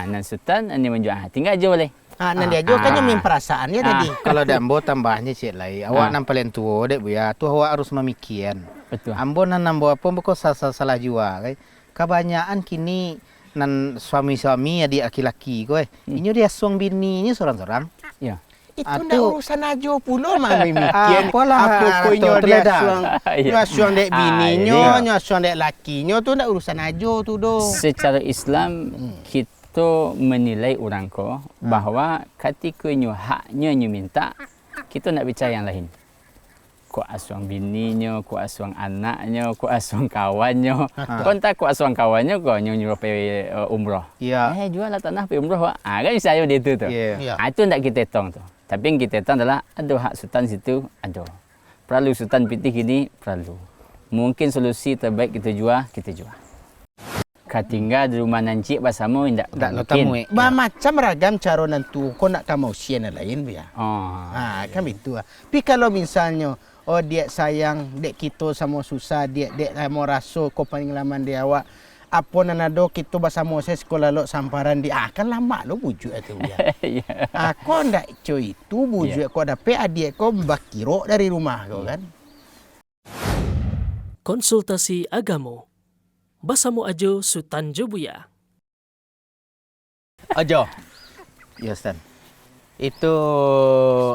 nan sultan ni menjual. Tinggal aja boleh. Nan dia juga kan yang perasaannya tadi. Kalau dah ambo tambahnya cik lai. Awak nan paling tua dek buya. Tu awak harus memikiran. Betul. Ambo nan ambo apa bukan salah jua. Kebanyakan kini nan suami-suami adik laki-laki ko Inyo dia suang bininya seorang-seorang. Ya. Itu ndak urusan ajo pula mami mikir. Apalah Apa punyo dia suang dek bininya, suang dek lakinya tu ndak urusan ajo tu doh. Secara Islam kita menilai orang ko bahawa ketika nyo haknya nyo minta, kita nak bicara yang lain. Ku asuang bininya, ku asuang anaknya, ku asuang kawannya. Kau tak ku asuang kawannya, kau nyuruh pergi umrah. Ya. Jual lah tanah pergi umrah, Pak. Kan bisa ayo dia tu. Itu tak kita hitung tu. Tapi yang kita hitung adalah ada hak sultan situ, ada. Perlu sultan pitih ini, perlu. Mungkin solusi terbaik kita jual, kita jual. Tinggal di rumah nancik bersama tidak mungkin. Macam ragam cara nantu kau nak kamu usia lain biar. Kan itu. Tapi kalau misalnya dia sayang dek kita sama susah dek mau rasa kau pengalaman dia awak apa nanado kita bersama saya sekolah lo samparan dia kan lama lo bujuk itu biar. Kau ndak cuy itu bujuk kau dapat adik kau bakiro dari rumah kau kan. Konsultasi Agama bersama Ajo Sultan Jobuya. Ajo. Ya, Stan. Itu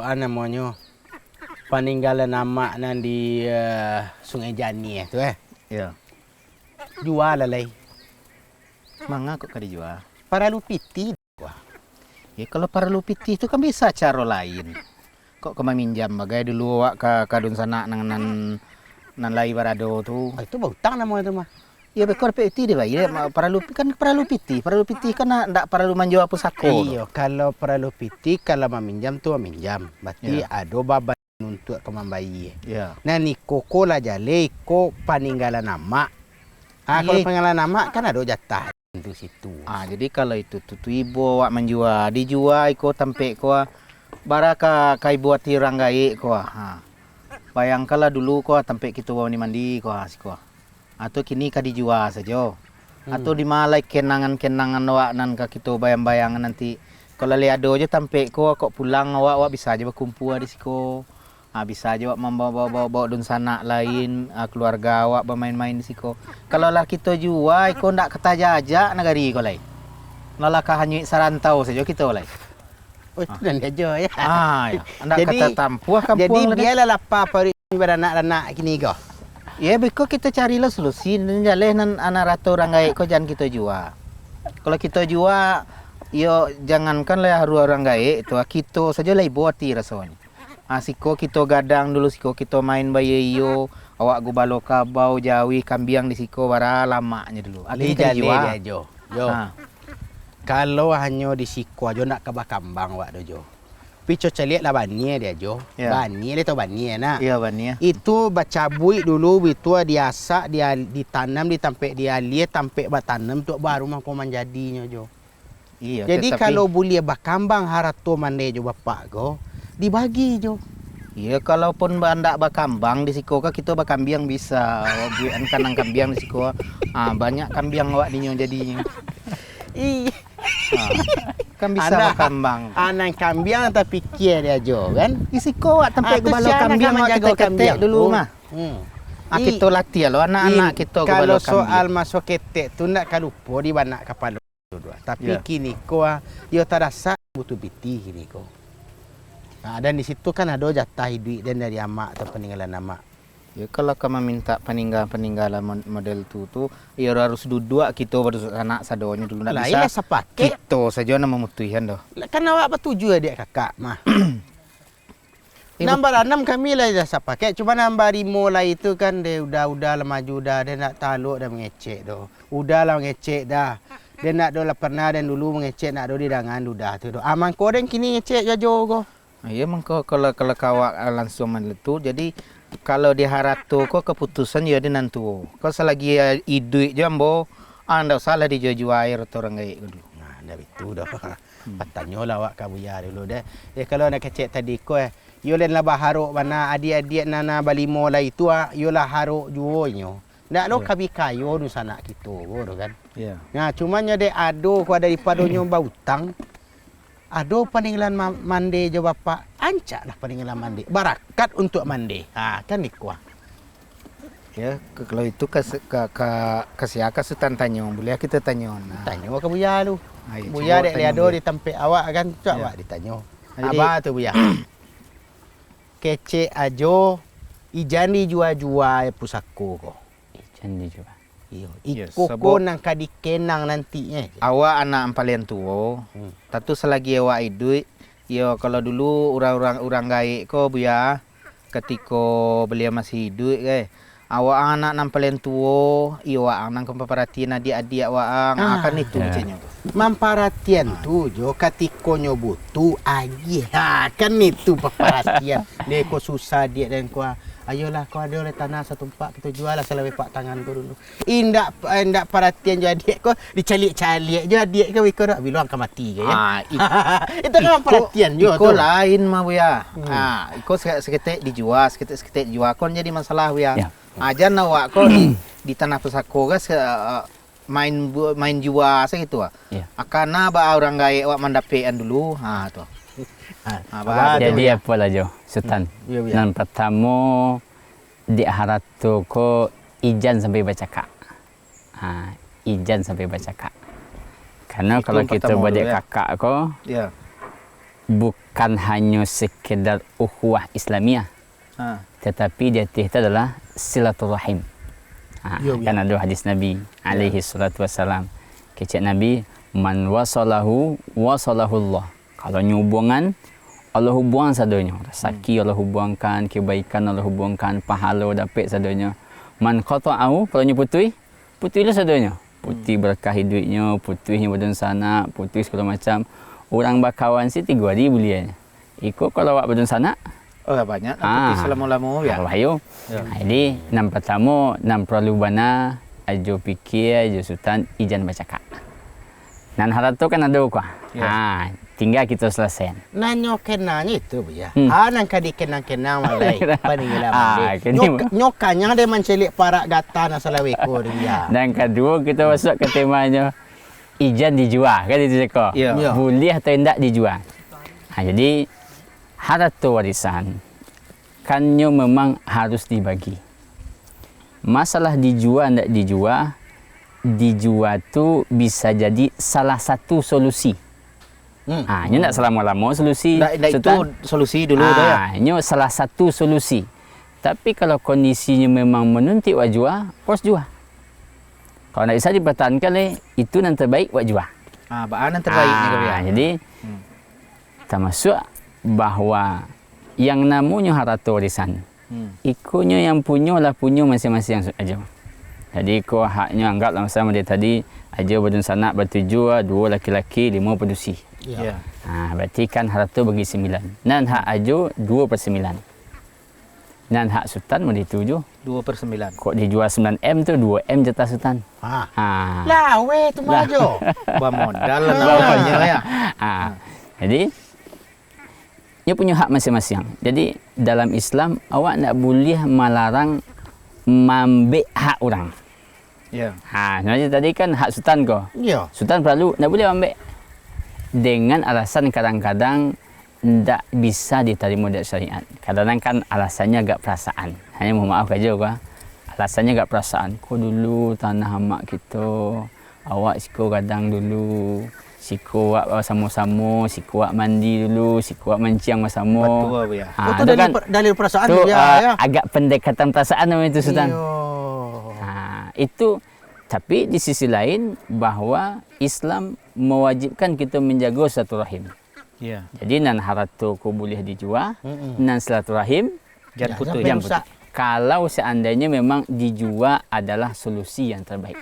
namanya peninggalan nama nan di Sungai Jani tu Ya. Jual lalai. Mangga kok kada jual? Para lupiti. Ya kalau para lupiti itu kan bisa cara lain. Kok kau meminjam bagai dulu awak ke kadun sana nan lai barado tu. Itu bautang nama itu mah. Ya bekor peti dia bayar para lupiti kan ndak para lu manjau apa sako. Iya, kalau para lupiti kalau meminjam tu meminjam. Berarti ada baban untuk kemambai. Ya. Nah ni koko lah jale ko peninggalan nama. Kalau peninggalan nama kan ada jatah di situ. Jadi kalau itu tu ibu awak menjual, dijual iko tempe ko baraka kai buat tirang gai ko. Bayangkanlah dulu ko tempe kita bawa ni mandi ko siko. Atau kini ka dijual saja. Atau dimalai kenangan-kenangan awak nan ka kita bayang-bayangan nanti. Kalau lihat aja tempe ko kok pulang awak bisa aja berkumpul di siko. Bisa aja awak membawa dun sanak lain, keluarga awak bermain-main di siko. Kalau lah kita jual ko ndak ketaja-aja negari ko lai. Nala ka hanyui sarantau saja kita lai. Oh, itu dan aja ya. Ya. Ndak kata tampuah kampung. Jadi biarlah lapar pari beranak-anak kini ko. Ya, beko kita carilah solusi jalan anak rata orang gaik kau jangan kita jual. Kalau kita jual, yo jangankanlah haru orang gaik itu kita saja lah buati rasanya. Siko kita gadang dulu siko kita main bayi yo, awak gubalo kabau jawi kambiang di siko bara lamanya dulu. Kita jual. Yo. Kalau hanya di siko aja nak kabah kambang awak dojo. Pico celiak lah bani dia jo. Bani dia tu bani nak. Iya bani. Itu bacabui dulu itu dia asak dia ditanam di tempat dia lihat tempat bertanam tu baru mangko menjadinya jo. Iya. Jadi kalau boleh bakambang harato mande jo bapak go dibagi jo. Iya kalaupun anda bakambang di siko kita bakambiang bisa. Bukan kanang kambiang di siko. Banyak kambiang awak dinyo jadinya. Kan bisa berkembang. Anak kambiang tapi kia dia jo kan. Isiko awak tempat gubalo kambiang awak kita ketek dulu mah. Kita latih lo anak-anak kita gubalo kambiang. Kalau soal masuk ketek tu nak kalupo di banak kapal dua. Tapi kini ko yo terasa butuh biti kini ko. Dan di situ kan ada jatah hidup dan dari amak atau peninggalan amak. Ya kalau kamu minta peninggalan model tu ya harus duduk kita baru anak sadonya dulu nak bisa. Lah sepaket kita saja nak memutuhkan doh. Kan awak bertuju adik kakak mah. Nombor 6 kami lah dah sepaket. Cuma nombor 5 lah itu kan dia udah maju dah dia nak taluk dah mengecek doh. Udah lah mengecek dah. Dia nak doh pernah dan dulu mengecek nak doh di dangan udah tu doh. Aman kau dan kini ngecek jajo go. Ya mengko kalau kawak langsung meletu jadi kalau diharap tu kau keputusan ya di nantu. Kau selagi idui jambo, anda salah dijual air atau orang gay dulu. Nah, dah itu dah. Patanya lah awak kabuya dulu dah. Kalau nak kecek tadi kau, yo len lah baharuk mana adik-adik nana balimo lah itu yo lah haruk juonyo. Ndak lo kabi kayo nu sana gitu, bodoh kan. Ya. Nah, cumanya dek ado ku daripada nyoba utang. Ado paninggalan mande jo bapak, ancak lah paninggalan mande. Barakat untuk mande. Kan dikuah. Ya, kalau itu ke siapa Sultan Tanyo, boleh kita tanya. Nah. Tanya ke buya lu. Ayo, Buya coba dek tanya liado Buya. di tempat awak kan, cak Ya. awak ditanya. Jadi- Apa tu buya? Kece ajo ijan dijua-jua pusako ko. Ijan dijual. Iyo, Yes, iko sebab- ko nang kadikenang nantinya. Awak anak yang paling tua, tentu selagi awak hidup, yo kalau dulu orang gaik ko buya, ketika beliau masih hidup awak anak yang paling tua, iyo awak nang keperhatian adik-adik awak akan itu Ya. macamnya. Mamparatian tu jo katiko nyo butuh aja. Kan itu perhatian. Dia ko susah dia dan ko ayolah kau ada oleh tanah satu tempat kita jual lah selawe pak tangan kau dulu. Indak perhatian jo adik ko dicalik-calik jo adik ko iko dak bilang akan mati ke ya. Itu kan perhatian jo Iko tu. lain mah buya. Iko seketik dijual, seketik dijual. Kon jadi masalah buya. Ya. Aja nawak ko di tanah pusako guys main jual segitu Ya. Akana ba orang gaik awak mandapean dulu. Tu. Apa Jadi apa lah Jo, Sultan? Ya, ya. Nan pertama di harat tu ko ijan sampai baca kak. Ijan sampai baca kak. Karena Itu kalau yang kita pertama baca dulu, ya. kakak ko Ya. bukan hanya sekedar ukhuwah Islamiyah, tetapi dia itu adalah silaturahim. Ya, Kan ada hadis Nabi alaihi salatu wassalam. Kecik Nabi, man wasalahu wasalahullah. Kalau hubungan, Allah hubungan sadanya. Rezeki Allah hubungkan, kebaikan Allah hubungkan, pahala dapat sadanya. Man qata'ahu, kalau putus, putuslah sadanya. Putih berkah hidupnya, putusnya badan sana, putus segala macam. Orang berkawan si 3 hari boleh. Ikut kalau awak badan sana, Oh banyak tapi selama-lama ya. Bahaya. Jadi, nam pertama, nam perlu bana, ajo fikir, ajo Sultan, ijan bercakap. Nan harap tu kan ada kuah. Ya. Tinggal kita selesai. Nanyo kenanya itu buya. Hmm. Nang kadikenang-kenang malai. Paninggalan mande. kini Nyokanya dia mencelik parak gata na salawe ko dia. Dan kedua, kita masuk ke temanya, ijan dijual. Kan itu cakap. Ya. Ya. Boleh atau tidak dijual. Jadi, harta warisan, kannya memang harus dibagi. Masalah dijual tidak dijual tu bisa jadi salah satu solusi. Ini tidak selama-lama solusi. Ndak itu Sultan. solusi dulu dah ya. Ini salah satu solusi. Tapi kalau kondisinya memang menuntut wak jual, pos jual. Kalau tidak bisa dipertahankan, itu yang terbaik wak jual. Baan yang terbaiknya ya. Jadi, termasuk bahawa yang namanya harta warisan, ikunya yang punya lah punya masing-masing aja. Jadi kau haknya anggaplah sama dia tadi aja badun sanak bertujuh 2 laki-laki 5 pendusi. Ya. Berarti kan harta bagi 9. Nan hak ajo 2/9. Nan hak Sultan mau dituju. 2/9. Kok dijual 9M tu 2M jatah Sultan. Lawe tu majo. Ba modal lah namanya ya. Jadi dia punya hak masing-masing. Jadi dalam Islam awak tak boleh melarang mengambil hak orang. Ya. Sebenarnya tadi kan hak Sultan kau. Ya. Sultan perlu tak boleh ambil. Dengan alasan kadang-kadang tak bisa diterima dari syariat. Kadang-kadang kan alasannya agak perasaan. Hanya mohon maaf aja kau. Alasannya agak perasaan. Kau dulu tanah mak kita. Awak siko kadang dulu. Siku awak sama-sama, siku awak mandi dulu, siku awak mancing bersama. Betul ya. Itu tu dalil perasaan tu, tu ya. agak pendekatan perasaan nama itu Sultan. Iyo. Itu tapi di sisi lain bahawa Islam mewajibkan kita menjaga silaturahim. Ya. Jadi nan haratu ku boleh dijual, nan silaturahim Jangan putus. sampai jangan rusak. putus. Kalau seandainya memang dijual adalah solusi yang terbaik.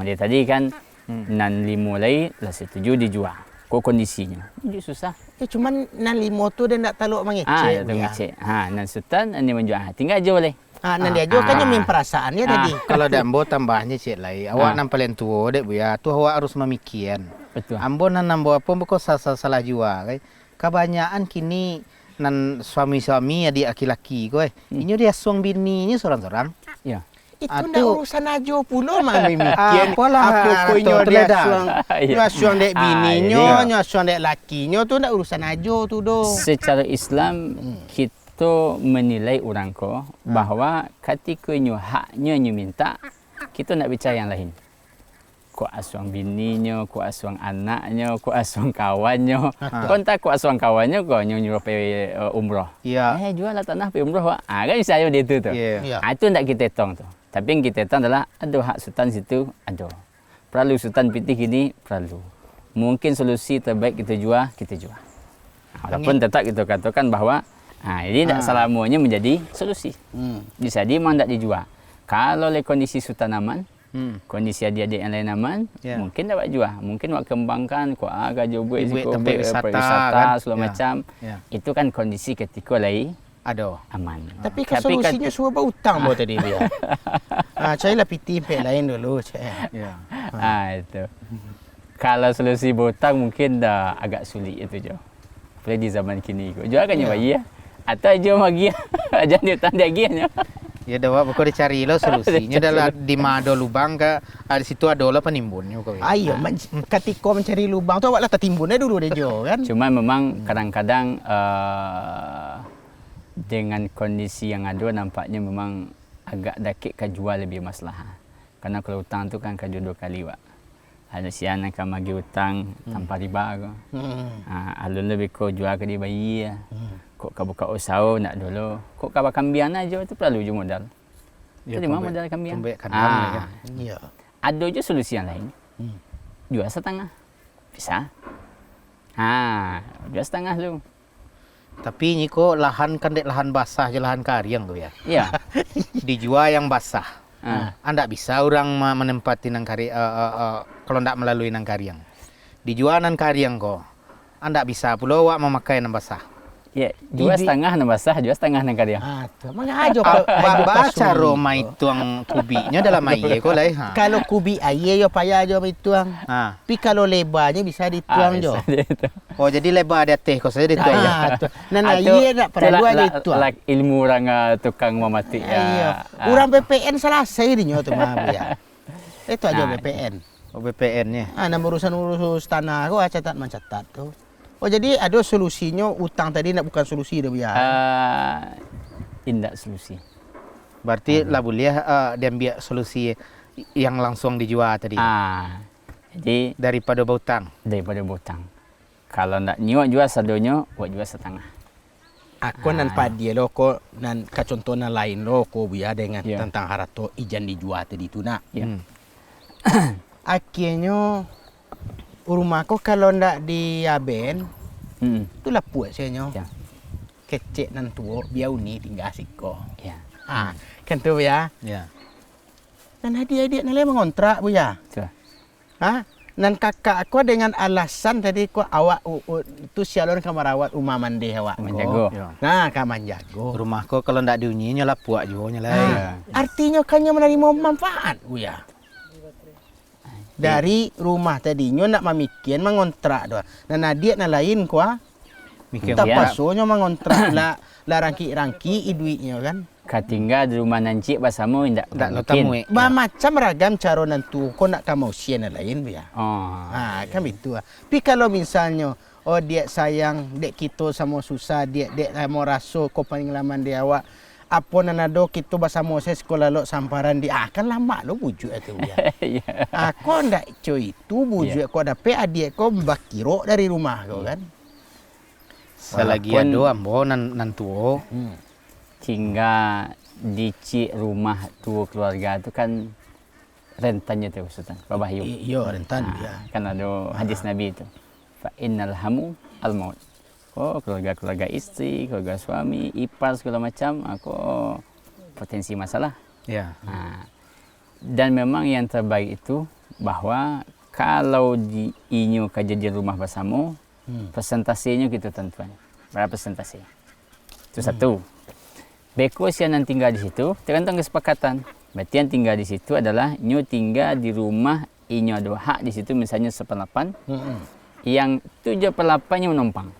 Dia tadi kan nan limulai lah setuju dijual. Kok kondisinya? Jadi susah. Cuman nan limo tu dia nak taluk mengecek. Tak mengecek. Nan Sultan ni menjual. Tinggal je boleh. Nan dia jo kan nyemin perasaannya tadi. Kalau dah ambo tambahnya cik lai. Awak nan paling tua dek buya. Tu awak harus memikirkan. Betul. Ambo nan ambo apa bukan salah jual. Kebanyakan kini nan suami-suami adik laki-laki ko. Ini dia suang bininya seorang-seorang. Ya. Itu ndak urusan ajo pula mami mikir. Apalah, Apa punyo atau dia teledak. suang. Iya. Nyo suang dek bininyo, iya. nyo suang dek lakinyo tu ndak urusan ajo tu do. Secara Islam kita menilai orang ko bahawa ketika nyo haknya nyo minta, kita nak bicara yang lain. Ku asuang bininyo, ku asuang anaknya, ku asuang kawannya. Kau entah ku asuang kawannya, kau nyuruh pergi umrah. Ya. Jual lah tanah pergi umrah, Pak. Kan saya dia tu. Ya. Itu tak kita hitung tu. Tapi yang kita hitung adalah ada hak sultan situ, ada. Perlu sultan pitih gini, perlu. Mungkin solusi terbaik kita jual, kita jual. Walaupun tetap kita katakan bahawa ini tak selamanya menjadi solusi. Bisa dia memang tak dijual. Kalau le kondisi sultan aman, kondisi adik-adik yang lain aman, mungkin dapat jual. Mungkin buat kembangkan, kuat agak buat tempat wisata, kan? Segala Ya. macam. Ya. Itu kan kondisi ketika lain Ada. aman. Tapi kan solusinya suruh berhutang bawa tadi dia. Carilah piti pek lain dulu, cik. Ya. Itu. Kalau solusi berhutang mungkin dah agak sulit itu je. Apalagi di zaman kini. Jual kan ya. Bagi ya. Atau jual bagi ya. Jangan dia hutang dia lagi. Ya dah, kau dicari lo solusinya adalah di mado lubang ke, di situ ada lah penimbunnya kau. Ayo, ketika mencari lubang tu awaklah tertimbunnya dulu deh Jo kan. Cuma memang kadang-kadang dengan kondisi yang ada nampaknya memang agak dakik jual lebih masalah. Karena kalau hutang tu kan kaju 2 kali Pak. Ada sian akan bagi hutang tanpa riba ke. Alun lebih kau jual ke dia bayi ya. Kok kau buka usaha nak dulu. Kok kau kambian aja tu perlu je modal. Ya, Jadi mana modal kambian? Tumbek kandang ya. Ya. Ada je solusi yang lain. Jual setengah. Bisa. Jual setengah lu. Tapi ni kok lahan kan dek lahan basah je lahan kariang tu ya. Ya. Dijual yang basah. Anda bisa orang menempati nang kari kalau ndak melalui nang kariang. Dijual nang kariang kok. Anda bisa pula awak memakai nang basah. Ya, jual setengah nang basah, jual setengah nang kariang. Tu mana ajo Baca Roma tuang kubiknya dalam air kok lah. Kalau kubik air yo payah aja dituang. Tapi kalau lebarnya bisa dituang jo. Oh jadi lebar di atas kau saja dituang ya. Nan air nak perlu aja dituang. Like ilmu orang tukang mematik ya. Orang PPN selesai dinyo tu mah ya. Itu aja PPN. Oh BPN-nya. Nak urusan tanah kau catat mencatat tu. Oh jadi ada solusinya utang tadi nak bukan solusi dah biar. Indak solusi. Berarti lah boleh dia ambil solusi yang langsung dijual tadi. Jadi Daripada berhutang. daripada berhutang. Kalau nak nyuak jual sadonya, buat jual setengah. Aku nan padi lo ko nan contohna lain lo ko biar dengan tentang harato ijan dijual tadi tu nak. Ya. Akhirnya rumah ko kalau ndak di Aben, itulah puas saya nyo. Ya. Kecek nan tua biar uni tinggal siko. Ya. Kan tu ya. Ya. Dan adik-adik nalai mengontrak bu ya. Betul. Nan kakak aku dengan alasan tadi ko awak tu sialon kamarawat rumah mandi awak. Menjago. Nah, kaman jago. Rumah kau kalau ndak diunyinya lah puak juga nyalai. Artinya kannya menerima manfaat bu ya. Dari rumah tadinya nak memikir mengontrak doa. Dan adik nak lain kuah. Mikir Tak ya. pasonya mengontrak lah rangki-rangki duitnya kan. Katinggal di rumah nancik bersama indak Ndak lo tamu. Macam ragam cara nantu kau nak kamu usia nak lain bu ya. Kan itu. Tapi kalau misalnya dia sayang dek kita sama susah dek mau rasa kau paling lama dia awak. Apa nanado kita bersama saya sekolah lo samparan dia kan lama lo bujuk itu ya. Aku ndak cuy itu bujuk kau dapat adik kau bakiro dari rumah kau kan. Selagi ada ambo nan tuo. Tinggal di cik rumah tua keluarga tu kan rentannya tu Sultan. Babahyu. Iya rentan dia. Kan ada hadis Nabi itu. Fa innal hamu al maut. Keluarga-keluarga isteri, keluarga suami, ipar segala macam, potensi masalah. Ya. Dan memang yang terbaik itu bahawa kalau di inyo kejadian rumah bersama, persentasenya kita tentukan. Berapa persentase? Itu satu. Beko sian yang tinggal di situ, tergantung kesepakatan. Berarti yang tinggal di situ adalah nyo tinggal di rumah, inyo ada hak di situ misalnya 1/8. Yang 7/8-nya menumpang.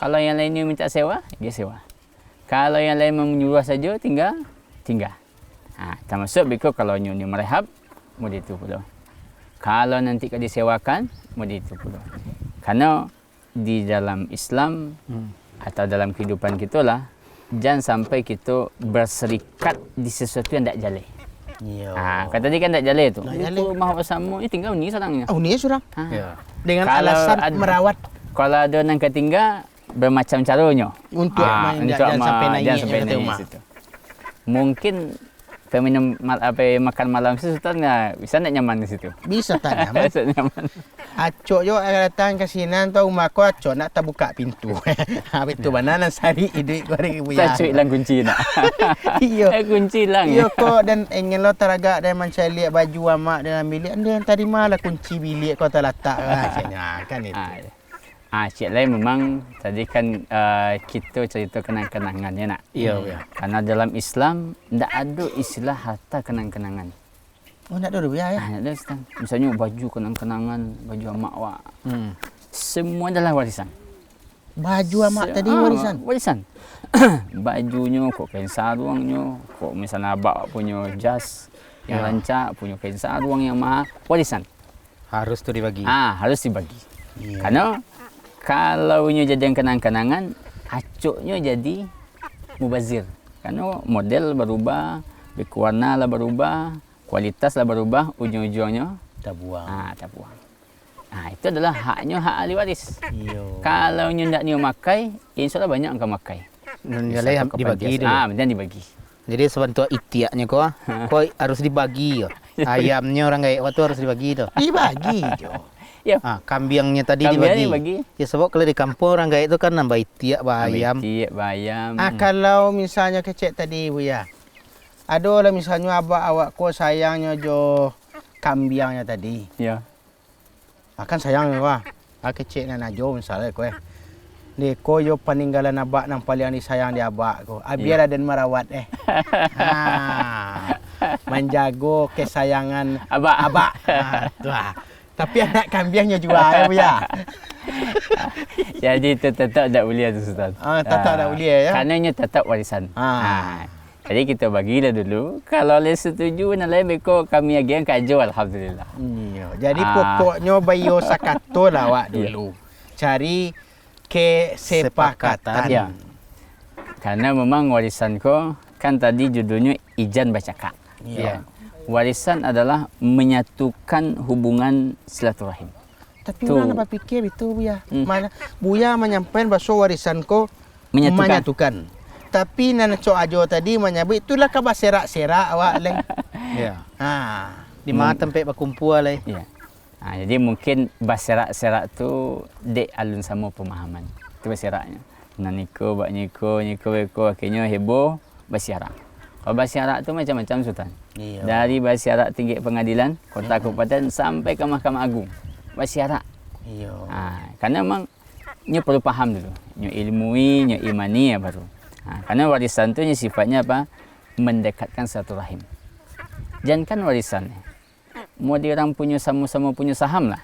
Kalau yang lainnya minta sewa, dia sewa. Kalau yang lain menyuruh saja, tinggal. Termasuk biko kalau nyu merehab, mau itu pula. Kalau nanti kau disewakan, mau itu pula. Karena di dalam Islam atau dalam kehidupan kita lah, jangan sampai kita berserikat di sesuatu yang tak jaleh. Kata tadi kan tak jaleh tu. Aku mahu bersama, tinggal ni seorangnya. Oh, ni seorang. Dengan Kalau alasan merawat. Kalau ada nang ketinggal, bermacam caranya. Untuk jangan sampai naik situ. Mungkin minum makan malam situ bisa nak nyaman di situ. Bisa tak nyaman. Bisa nyaman. Acok jo datang ke sini tu rumah ko acok nak terbuka pintu. Habis tu banana sari duit goreng ibu ya. Saya hilang kunci nak. Iyo. Kunci hilang. Iyo ko dan ingin lo teragak dan mencari baju amak dalam bilik. Anda tadi malah kunci bilik ko terletak kan itu. Cik lain memang tadi kan kita cerita kenang-kenangannya nak. Iya. Karena dalam Islam tidak ada istilah harta kenang-kenangan. Oh, nak ada ya? Nak ada Ustaz. Misalnya baju kenang-kenangan, baju amak wak. Semua adalah warisan. Baju amak tadi warisan? Warisan. Bajunya, kok kain sarungnya, kok misalnya abak punya jas yang rancak, punya kain sarung yang mahal, warisan. Harus tu dibagi. Harus dibagi. Iya. Karena kalau jadi yang kenang-kenangan, acuknya jadi mubazir. Karena model berubah, warna lah berubah, kualitas lah berubah, ujung-ujungnya tak buang. Tak buang. Itu adalah hak ahli waris. Iyo. Kalau ndak ni makai, insya-Allah banyak engkau makai. Dan yang dibagi dulu. Dan dibagi. Jadi sebentuk itiaknya kau harus dibagi. Ayamnya orang gaya waktu harus dibagi tu. Dibagi jo. Ya. Kambingnya tadi Kambingnya dibagi. Ya sebab kalau di kampung orang gaya itu kan nambah itiak bayam. Bayam. Kalau misalnya kecek tadi Bu ya. Ada lah misalnya awak ko sayangnya jo kambingnya tadi. Ya. Akan sayang wah. Kecek na jo misalnya ko Ni ko yo peninggalan abak nang paling disayang di abak ko. Biar ada merawat menjago kesayangan abak. Tapi anak kambingnya juga Bu ya. Jadi itu tetap tak boleh tu Ustaz. Tetap tak boleh ya. Karenanya tetap warisan. Jadi kita bagilah dulu. Kalau boleh setuju nak lain beko kami agian kajo alhamdulillah. Jadi pokoknya bayo sakato lah awak dulu. Cari kesepakatan. Ya. Karena memang warisan ko kan tadi judulnya Ijan Bacaka. Ya. Warisan adalah menyatukan hubungan silaturahim. Tapi orang nak fikir itu Bu ya. Mana Buya menyampaikan bahwa warisan ko menyatukan. Tapi nana cok ajo tadi menyebut itulah kabar serak-serak awak leng. Ya. Di mana tempat berkumpul lah. Ya. Jadi mungkin berserak-serak tu dek alun sama pemahaman. Itu berseraknya. Naniko, bak niko, beko akhirnya heboh berserak. Kalau berserak tu macam-macam Sultan. Iya. Dari berserak tinggi pengadilan, kota kabupaten sampai ke Mahkamah Agung. Berserak. Iya. Karena memang nyo perlu faham dulu. Nyo ilmui, nyo imani ya baru. Karena warisan tu sifatnya apa? Mendekatkan silaturahim. Jangan kan warisan. Mau dia orang punya sama-sama punya saham lah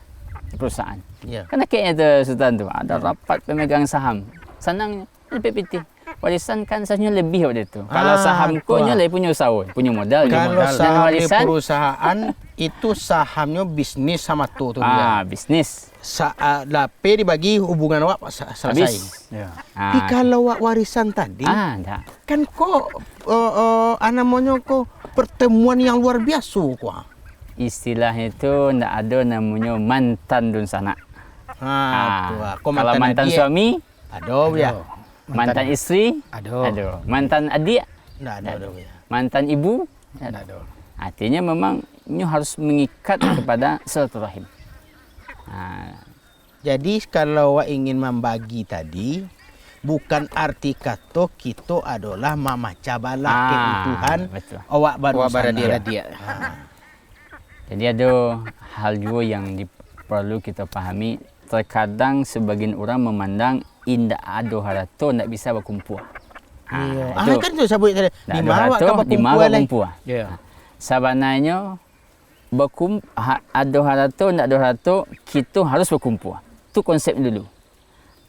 di perusahaan. Ya. Kan kayaknya tu Sultan tu ada rapat pemegang saham. Senangnya PPT. Warisan kan seharusnya lebih waktu itu. Kalau saham ko nya lebih punya usaha, punya modal. Kalau saham warisan perusahaan itu sahamnya bisnis sama tu bisnis. Lape dibagi hubungan awak selesai. Habis. Ya. Tapi kalau awak warisan tadi, tak. kan kok namanya kok pertemuan yang luar biasa kok. Istilahnya itu ndak ada namanya mantan dun sana. Kalau mantan suami, ada ya. Mantan istri, ada. Mantan adik, ada. Mantan ibu, ada. Artinya memang ini harus mengikat kepada silaturahim. Jadi kalau awak ingin membagi tadi, bukan arti kata kita adalah memecah belah keutuhan awak baru dia. Jadi ada hal juga yang perlu kita pahami. Terkadang sebagian orang memandang indak ada harato ndak bisa berkumpul. Kan tu sebut tadi. Di mana berkumpul. Ya. Sebenarnya ada harato ndak ada harato kita harus berkumpul. Tu konsep dulu.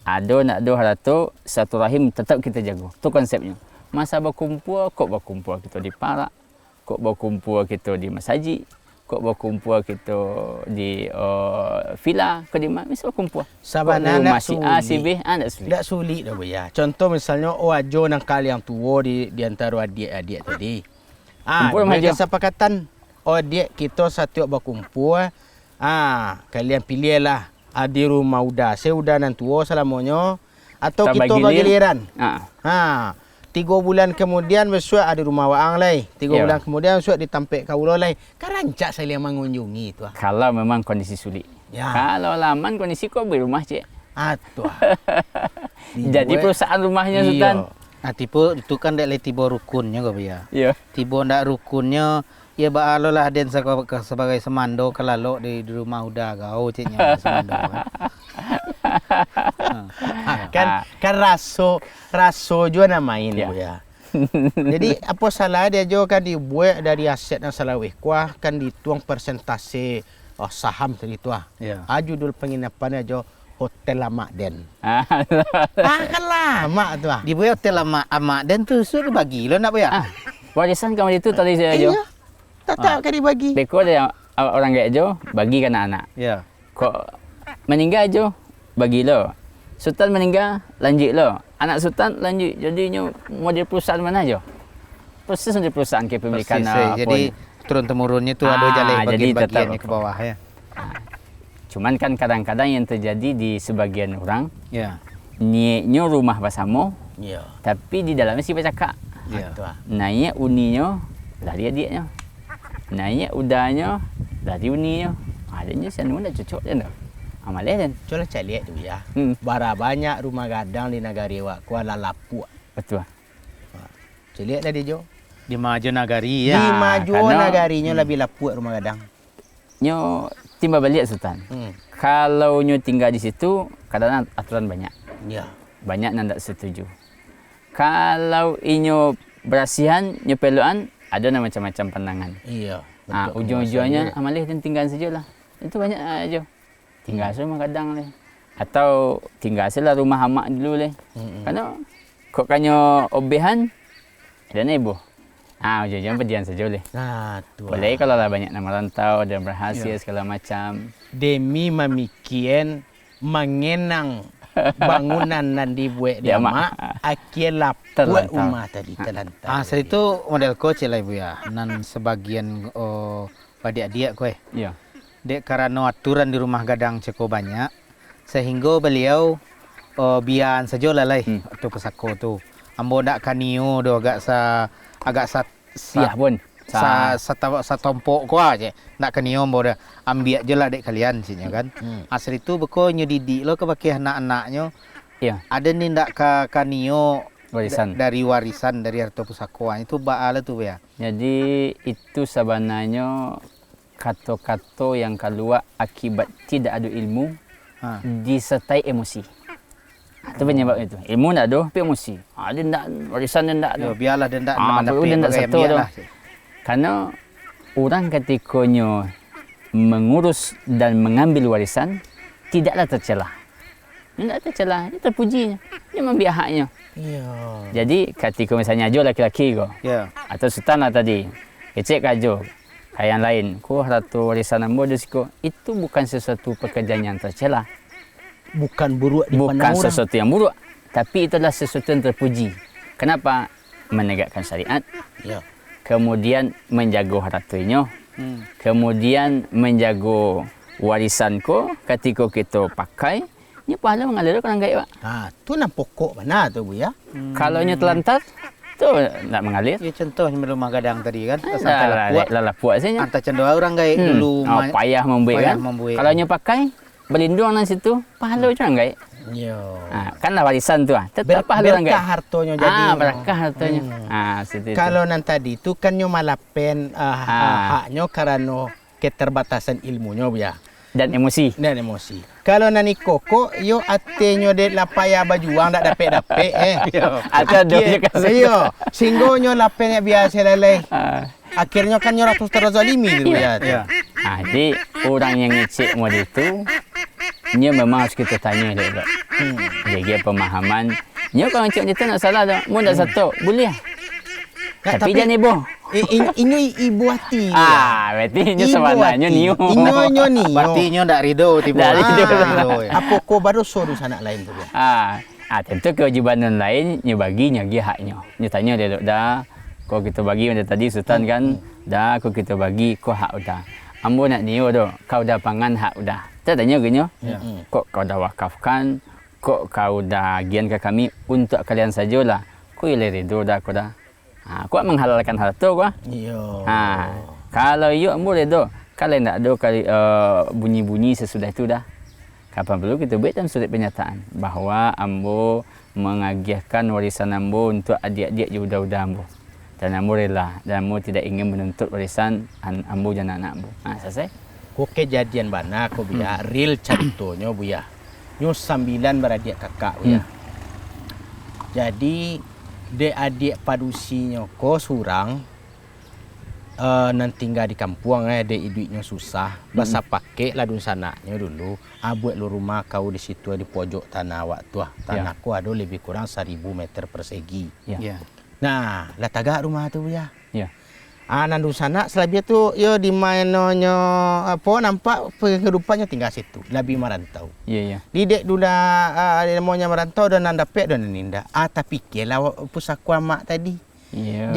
Ada ndak ada harato silaturahim tetap kita jaga. Tu konsepnya. Masa berkumpul kok berkumpul kita di Perak. Kok berkumpul kita di masjid, kok berkumpul kita di villa, kok di mana, mesti berkumpul. Sabana nak si A, si B, tak sulit. Tak sulit dah ya. Contoh misalnya ajo nang kali yang tua di antara adik-adik tadi. Kumpul mereka ajo. sepakatan adik kita satu berkumpul. Kalian pilihlah di rumah udah. Saya udah nan tua selamanya atau Tak kita bagi bagi liran. 3 bulan kemudian besok ada rumah waang lai. 3 Ya. bulan kemudian besok ditampek kaulo lai. Karancak saya mengunjungi tu. Kalau memang kondisi sulit. Ya. Kalau laman kondisi kau beli rumah cik. Tu. Jadi perusahaan rumahnya Sultan. Tipe itu kan dek le tiba rukunnya kau ya. Ya. Tiba ndak rukunnya ya baalo lah den sebagai semando kelalo di rumah udah kau ciknya semando. Kan raso juga namain Ya. ya. Jadi apa salah dia juga kan dibuat dari aset yang salawih kuah kan dituang persentase saham tadi tu Ya. judul penginapannya jo Hotel Lama Den. Kan lama tu Dibuat hotel amak dan tu suruh bagi lo nak ya. Warisan kamu itu tadi saya jo. Iya. Tak kan dibagi. Beko ada orang gaya jo bagi ke anak-anak. Ya. Kok meninggal jo bagi lo. Sultan meninggal lanjut lo. Anak Sultan lanjut. Jadinya model perusahaan mana jo? Proses dari perusahaan kepemilikan Jadi turun temurunnya tu ada jalan bagian-bagiannya ke bawah ya. Cuman kan kadang-kadang yang terjadi di sebagian orang Ya. niatnya rumah bersama Iya. tapi di dalamnya si bercakap. Ya. Tu Naik uninya lari adiknya. Naik udahnya lari uninya. Adanya saya nak cocok je tu. Amalnya kan. Coba cak lihat tu ya. Hmm. Banyak rumah gadang di negara wak Kuala Lapuk. Betul. Cak lihat tadi jo. Di maju nagari Di ya. maju karena- negarinya lebih lapuk rumah gadang. Nyo timbal balik Sultan. Kalau nyo tinggal di situ kadang aturan banyak. Ya. Banyak yang tak setuju. Kalau inyo berasihan, nyo peluan, ada nak macam-macam pandangan. Iya. Ujung-ujungnya amalih dan tinggal sajalah. Itu banyak aja. Tinggal saja rumah kadang leh. Atau tinggal saja rumah hamak dulu leh. Karena kok kanyo obehan dan ibu. Ujung-ujung perdian saja leh. Tu. Boleh kalau lah banyak nama rantau dan berhasil segala macam. Demi memikirkan mengenang bangunan nan dibuat di Ya, mak akhir lapuk Terlantar. rumah tadi terlantar. Saya itu model coach lah ibu ya. Nan sebagian adik-adik kowe. Ya. Dek karena aturan di rumah gadang cukup banyak sehingga beliau bian saja lalai tu pesako tu. Ambo dak kanio do agak Siah pun. satompok ko aje. Dak kanio ambo dah ambil je lah dek kalian sini kan. Asal itu beko nyo didik lo ke baki anak-anaknya. Ya. Ada ni ndak kanio Warisan. dari warisan dari harta pusaka itu baal tu ya. Jadi itu sebenarnya kata-kata yang keluar akibat tidak ada ilmu disertai emosi. Itu penyebab itu. Ilmu tak ada, tapi emosi. Dia tak, warisan dia tak ada. Yo biarlah dia ndak Dia tak satu tu. Karena orang ketikanya mengurus dan mengambil warisan tidaklah tercelah. Dia tak tercelah, dia terpuji. Dia mengambil haknya. Ya. Jadi ketika misalnya ajo laki-laki ko Ya. atau sultan lah tadi, kecek kajo kayak yang lain, ko ratu warisan ambo dosiko, itu bukan sesuatu pekerjaan yang tercela. Bukan buruk di Bukan pandang orang. sesuatu yang buruk, tapi itulah sesuatu yang terpuji. Kenapa? Menegakkan syariat, Ya. kemudian menjaga hartanya, kemudian menjaga warisan ko ketika kita pakai, ni pahala mengalir ke orang gaib. Tu nan pokok mana tu bu ya? Kalau nya telantar, tu tak mengalir. Ya contohnya rumah gadang tadi kan. Sampai lapuak. Lah puas saja. Antara cendoa orang gaib dulu Payah membuat payah kan. membuat. Kalau nya pakai berlindung dalam situ, pahala orang gaib. Ya. Kanlah warisan tu tetap pahala orang gaib. Berkah hartonya jadi. Berkah hartanya. Situ. Kalau nan tadi tu kan nyo malapen haknya karena keterbatasan ilmunya bu ya. Dan emosi. Dan emosi. Kalau nani koko, yo atenyo de la payah bajuang dak dapat Ada dia kasih. Yo, singgonyo lapennya biasa lalai. Akhirnya kan nyo ratus terzalimi gitu ya. Jadi orang yang ngecek model itu, nya memang harus kita tanya dia. Jadi pemahaman, nya kalau ngecek itu nak salah dah. Mu dah satu, boleh. Tapi jangan ibu. Inyo ibu hati. Berarti inyo sebenarnya niu. Inyo niu. Berarti nyo ndak rido tiba. Ndak rido. Apa ko baru suruh sanak lain tu? Tentu kewajiban lain nyo bagi nyo gi haknya. Nyo tanya dia dah. Kau kita bagi macam tadi Sultan kan. Dah kau kita bagi kau hak dah. Ambo nak niu doh. Kau dah pangan hak dah. Kita tanya ke nyo. Kok kau dah wakafkan? Kok kau dah gian ke kami untuk kalian sajalah. Kau ile rido dah kau dah. Kau menghalalkan hal tu kau. Yo. Kalau you ambo rido, kalau nak ada kali bunyi-bunyi sesudah itu dah. Kapan perlu kita buat dalam surat pernyataan bahawa ambo mengagiahkan warisan ambo untuk adik-adik juda-juda ambo. Dan ambo rela dan ambo tidak ingin menuntut warisan ambo dan anak ambo. Selesai. Kau kejadian mana kau buya? Real contohnya buya. Nyo 9 beradik kakak buya. Jadi dek adik padusinya kau surang nan tinggal di kampung dek duitnya susah. Basa pakai ladun sanaknya dulu. Buat lu rumah kau di situ di pojok tanah waktu tanah kau ada lebih kurang 1000 meter persegi. Nah, lah tagak rumah tu ya. Nandu sana selebih tu yo di mainonyo apa nampak kehidupannya tinggal situ, lebih merantau. Di dek duda maunya merantau dan nan dapat dan ninda. Tapi kelah pusaku mak tadi.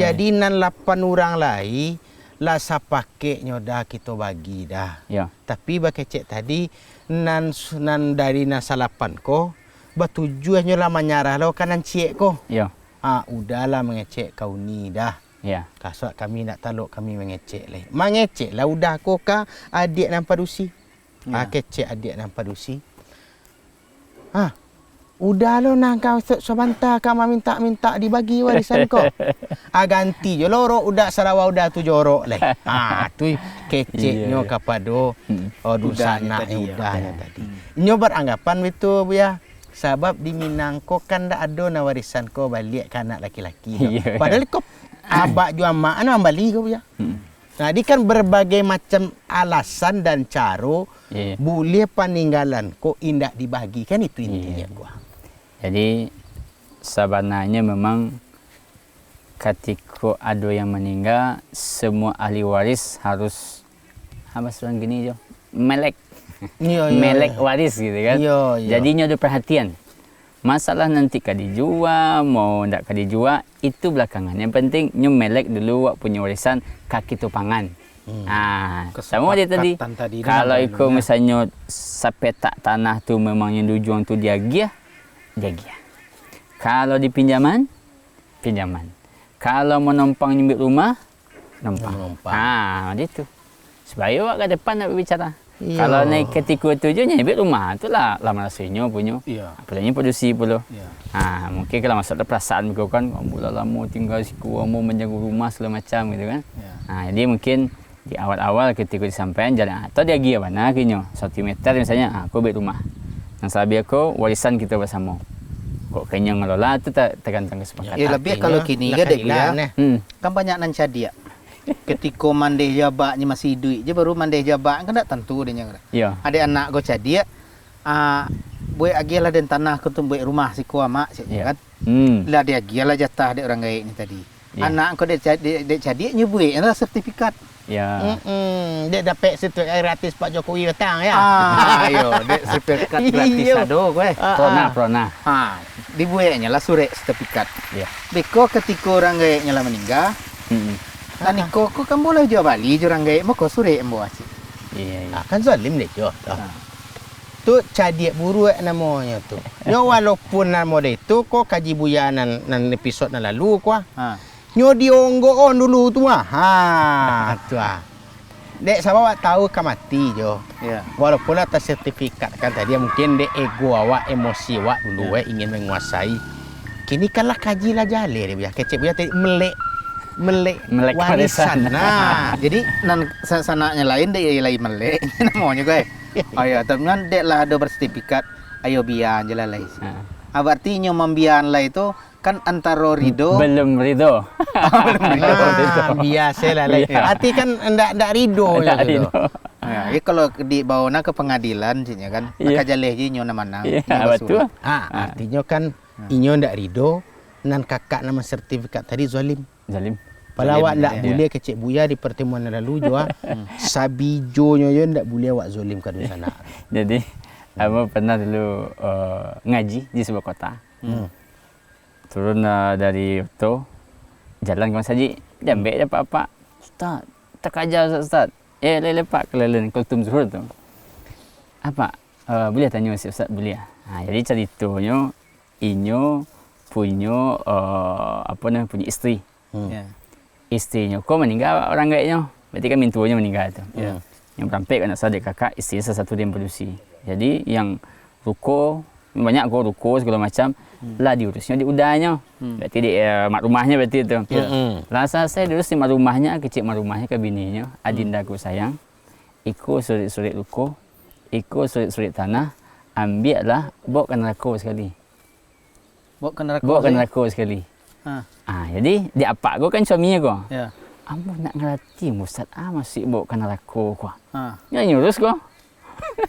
Jadi nan 8 orang lai lah sapake nyoda kita bagi dah. Tapi bakecek tadi nan dari nasalapan ko batujuannya lah menyarah lo kanan cik ko. Udahlah mengecek kau ni dah. Kasut kami nak taluk kami mengecek lah. Mengecek lah udah kau ka adik nan padusi. Kecek adik nan padusi. Udah lo nang kau sebentar kau minta dibagi warisan kau. Ganti je lorok udah Sarawak udah tu jorok lah. Tu keceknya kepada dusa nak udahnya tadi. Nyo beranggapan betul bu ya. Sebab di Minang kau kan dak ada na warisan kau balik ke anak laki-laki. Padahal kau abak jual mak anu ambali kau ya. Nah, ini kan berbagai macam alasan dan cara boleh peninggalan kau indak dibagi kan itu intinya gua. Jadi sebenarnya memang ketika ada yang meninggal semua ahli waris harus apa seorang gini je melek melek waris gitu kan. Jadinya ada perhatian. Masalah nanti kah dijual, mau ndak kah dijual, itu belakangan. Yang penting nyu melek dulu wak punya warisan kaki tu pangan. Sama dia tadi. Kalau ikut misalnya sapetak tanah tu memang yang tujuan tu dia giah. Kalau di pinjaman. Kalau mau numpang nyumbit rumah, numpang. Itu. Sebaya wak ke depan nak berbicara. Kalau naik ketika tu je nyebut rumah tu lah lama rasanya punya. Apalagi produksi pula. Mungkin kalau masalah perasaan kau kan mula lama tinggal siku mau menjaga rumah segala macam gitu kan. Jadi mungkin di awal-awal ketika disampaikan jalan atau dia gia mana kinyo 1 meter misalnya aku buat rumah. Yang sabi aku warisan kita bersama. Kok kenyang ngelola tu tergantung kesepakatan. Lebih kalau kini ke dek ya. Kan banyak nan cadia. Ketika mandeh jabaknya masih duit je baru mandeh jabak kan tak tentu dia nyang. Ada anak go cadia buat agilah dan tanah ko tu buat rumah si ko mak kan. Lah dia agilah jatah dek orang gaik ni tadi. Anak ko dek cadia nyubuit adalah sertifikat. Dia dapat sertifikat gratis Pak Jokowi datang ya. Dek sertifikat gratis ado kowe. Prona. Dibuatnya lah surat sertifikat. Beko ketika orang gaiknya lah meninggal. Tani kok kan boleh jual balik orang gaik mau kau surat embo asyik. Kan zalim deh jo. Tu cadiak buruk namanya tu. Nyo walaupun nama dia tu kau kaji buya nan episod nan lalu kau. Nyo dionggo on dulu tu tu Dek sama awak tahu kan mati jo. Walaupun atas sertifikat kan tadi mungkin dek ego awak emosi awak dulu ingin menguasai. Kini kanlah kaji lah jalan dia kecek buya tadi melek warisan. Jadi nan sanaknya lain dek lain melek namanya kowe. Tapi kan dek lah ada bersertifikat ayo bian je lah lai. Artinya membian lah itu kan antara rido belum rido. Biasa lah lai. Arti kan ndak rido gitu. Kalau dibawa ke pengadilan sihnya kan maka jaleh je nyo mana. Betul. Artinya kan inyo ndak rido nan kakak nama sertifikat tadi zalim. Kalau awak tak boleh kecik buya di pertemuan yang lalu jo sabijonyo yo tak boleh awak zolim ke sana. Jadi Amo pernah dulu ngaji di sebuah kota. Turun dari auto, jalan ke masjid, jambek je pak-pak. Ustaz, tak ajar Ustaz. Lepak keliling kultum zuhur tu. Apa? Boleh tanya si Ustaz boleh? Jadi ceritanya inyo punya punya isteri. Isterinya kau meninggal orang gaitnya. Berarti kan mintuanya meninggal tu. Yang berampek anak sadik kakak, isteri satu dia produksi. Jadi yang ruko banyak ruko segala macam lah diurusnya di udahnya. Berarti di mak rumahnya berarti tu. Rasa saya diurus di mak rumahnya, kecil mak rumahnya ke bininya, adindaku sayang. Ikut surit-surit ruko, ikut surit-surit tanah, ambillah bawa ke neraka sekali. Bawa ke neraka sekali. Jadi dia apa kau kan suaminya kau. Ya. Ambo nak ngerti Ustaz masih bawa ke neraka kau. Ya nyurus kau.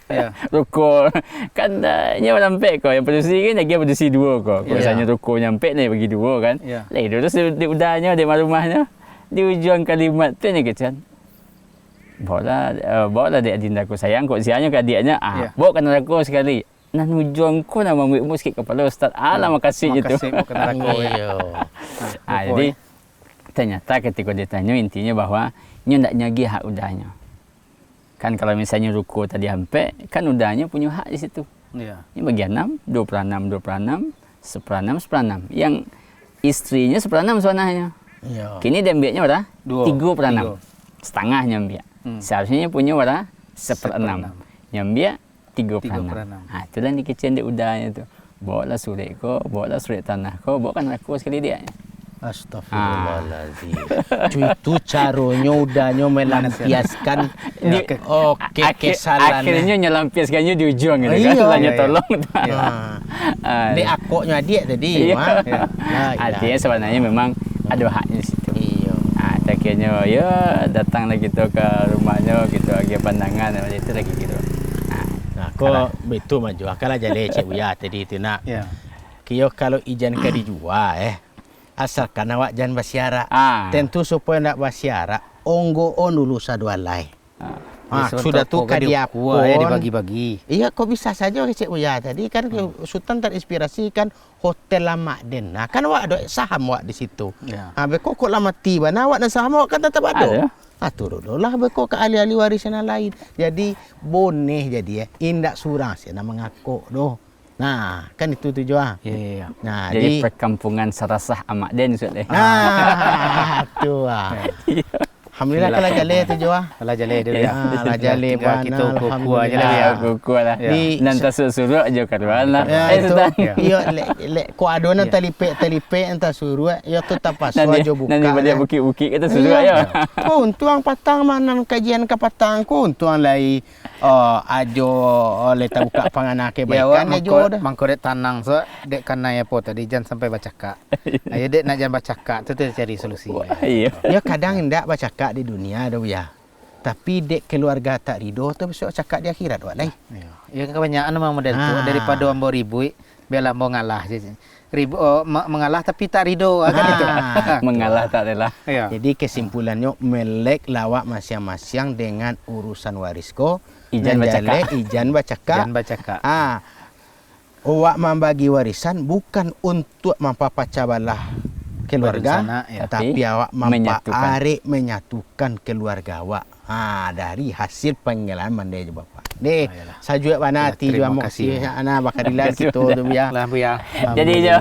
Ya. Ruko kan nya sampai kau yang produksi kan lagi produksi dua kau. Biasanya ruko nyampe ni bagi dua kan. Lai terus di udahnya di rumahnya di ujung kalimat tu nya kecil. Bawa dia adindaku sayang kau sianya ke adiknya bawa ke neraka sekali. Nan ujung ko nak mengambil sikit kepala Ustaz. Makasih je tu. Jadi ternyata ketika dia tanya intinya bahawa nya nak nyagi hak udahnya. Kan kalau misalnya ruko tadi hampir, kan udahnya punya hak di situ. Ini bagi 6, 2/6, 1/6. Yang istrinya 1/6 sebenarnya. Kini dia ambilnya berapa? 3/6. Setengahnya ambil. Seharusnya punya berapa? 1/6. Yang ambil 3/6. Itulah ni kecil dia udahnya tu. Bawalah surit kau, bawalah surit tanah kau, bawakan aku sekali dia. Astagfirullahaladzim. Itu caranya udahnya melampiaskan kesalahan. Akhirnya nyelampiaskannya di ujung gitu kan. Tanya tolong. Di akoknya adik tadi. Artinya sebenarnya memang ada haknya di situ. Akhirnya ya datanglah kita ke rumahnya, kita bagi pandangan itu lagi gitu. Kau betul maju. Kalau jadi cik buya tadi itu nak. Kio kalau ijan ke dijual asalkan awak jangan bersiarak. Tentu supaya nak bersiarak, onggo on dulu sadualai. Sudah tu kadiapun dibagi-bagi. Iya, kau bisa saja Cik Buya tadi kan Sultan terinspirasi kan hotel lama den. Kan awak ada saham awak di situ. Beko kok lama tiba, awak dan saham awak kan tetap ada. Turunlah beko ke ahli-ahli warisan yang lain. Jadi boneh jadi indak surang sih nak mengaku doh. Nah, kan itu tujuan. Nah, jadi perkampungan serasah amak den sudah. Tu Alhamdulillah kalau jale tujuan. Kalau jale dia ya. Kalau jale kita kuku aja lah ya. Kuku lah. Nanti suruh aja karuan lah. Sudah. Iya, lek ko adonan talipe entah suruh ya tu tapas aja buka. Nanti pada bukit-bukit kita suruh ya. Ko untuang patang mana kajian ke patang ko untuang lai ajo leta buka panganak kebaikan ajo dah. Mangkorek tanang so dek kana ya po tadi jangan sampai baca kak. Ayo dek nak jangan baca kak tu cari solusi. Ya kadang ndak baca kak di dunia dah ya. Tapi dek keluarga tak rido tu besok cakap di akhirat wak lai. Ya kebanyakan memang model tu daripada ambo ribui bela mau ngalah je. Mengalah tapi tak rido kan itu. Mengalah tak rela. Jadi kesimpulannya melek lawak masing-masing dengan urusan warisko. Ijan baca kak. Awak membagi warisan bukan untuk mampapacabalah keluarga, tapi awak menyatukan keluarga awak. Dari hasil pengalaman dia bapa. Deh, sajuak mana ti jua makasih ana bakadilan kita tu ya. Lah bu ya. Jadi je.